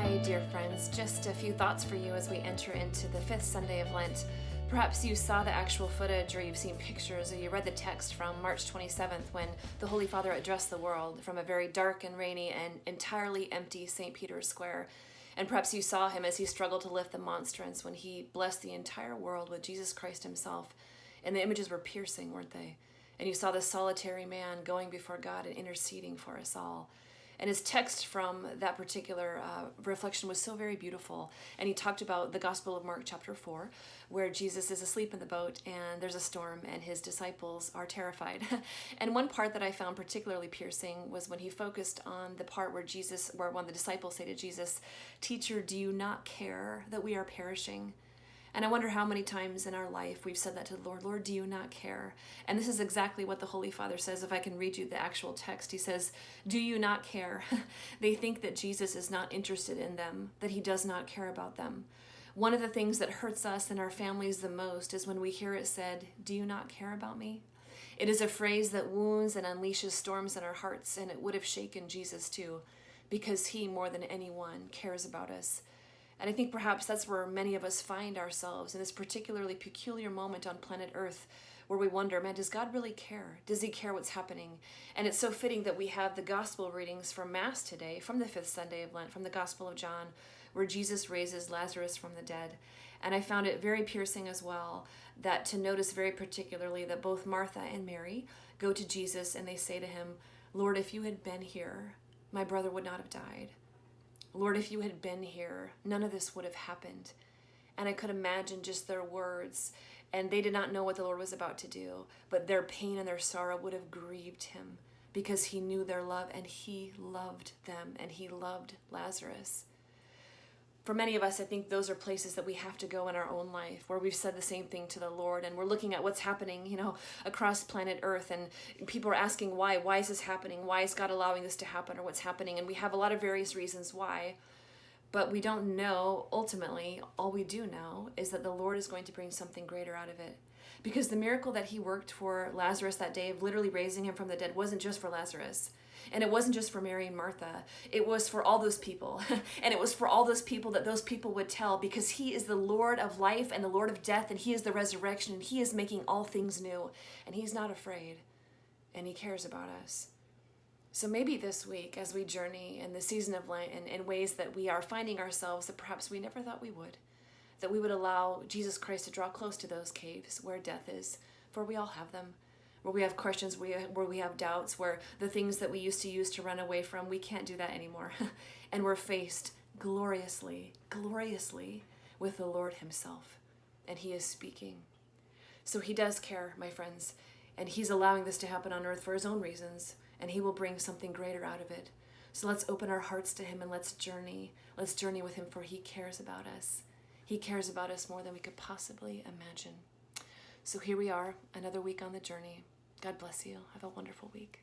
Hi, dear friends. Just a few thoughts for you as we enter into the fifth Sunday of Lent. Perhaps you saw the actual footage, or you've seen pictures, or you read the text from March 27th when the Holy Father addressed the world from a very dark and rainy and entirely empty St. Peter's Square. And perhaps you saw him as he struggled to lift the monstrance when he blessed the entire world with Jesus Christ himself. And the images were piercing, weren't they? And you saw this solitary man going before God and interceding for us all. And his text from that particular reflection was so very beautiful. And he talked about the Gospel of Mark chapter 4, where Jesus is asleep in the boat and there's a storm and his disciples are terrified. And one part that I found particularly piercing was when he focused on the part where one of the disciples say to Jesus, "Teacher, do you not care that we are perishing?" And I wonder how many times in our life we've said that to the Lord, "Lord, do you not care?" And this is exactly what the Holy Father says. If I can read you the actual text, he says, "Do you not care?" They think that Jesus is not interested in them, that he does not care about them. One of the things that hurts us and our families the most is when we hear it said, "Do you not care about me?" It is a phrase that wounds and unleashes storms in our hearts, and it would have shaken Jesus too, because he, more than anyone, cares about us. And I think perhaps that's where many of us find ourselves in this particularly peculiar moment on planet Earth, where we wonder, man, does God really care? Does he care what's happening? And it's so fitting that we have the gospel readings from Mass today, from the fifth Sunday of Lent, from the Gospel of John, where Jesus raises Lazarus from the dead. And I found it very piercing as well, that to notice very particularly that both Martha and Mary go to Jesus and they say to him, "Lord, if you had been here, my brother would not have died. Lord, if you had been here, none of this would have happened." And I could imagine just their words. And they did not know what the Lord was about to do, but their pain and their sorrow would have grieved him because he knew their love and he loved them and he loved Lazarus. For many of us, I think those are places that we have to go in our own life where we've said the same thing to the Lord and we're looking at what's happening, across planet Earth, and people are asking why is this happening? Why is God allowing this to happen, or what's happening? And we have a lot of various reasons why, but we don't know. Ultimately, all we do know is that the Lord is going to bring something greater out of it. Because the miracle that he worked for Lazarus that day of literally raising him from the dead wasn't just for Lazarus. And it wasn't just for Mary and Martha. It was for all those people. And it was for all those people that those people would tell, because he is the Lord of life and the Lord of death, and he is the resurrection, and he is making all things new. And he's not afraid, and he cares about us. So maybe this week, as we journey in the season of Lent in ways that we are finding ourselves that perhaps we never thought we would, that we would allow Jesus Christ to draw close to those caves where death is, for we all have them, where we have questions, where we have doubts, where the things that we used to use to run away from, we can't do that anymore. And we're faced gloriously with the Lord himself, and he is speaking. So he does care, my friends, and he's allowing this to happen on earth for his own reasons, and he will bring something greater out of it. So let's open our hearts to him and let's journey with him, for he cares about us. He cares about us more than we could possibly imagine. So here we are, another week on the journey. God bless you. Have a wonderful week.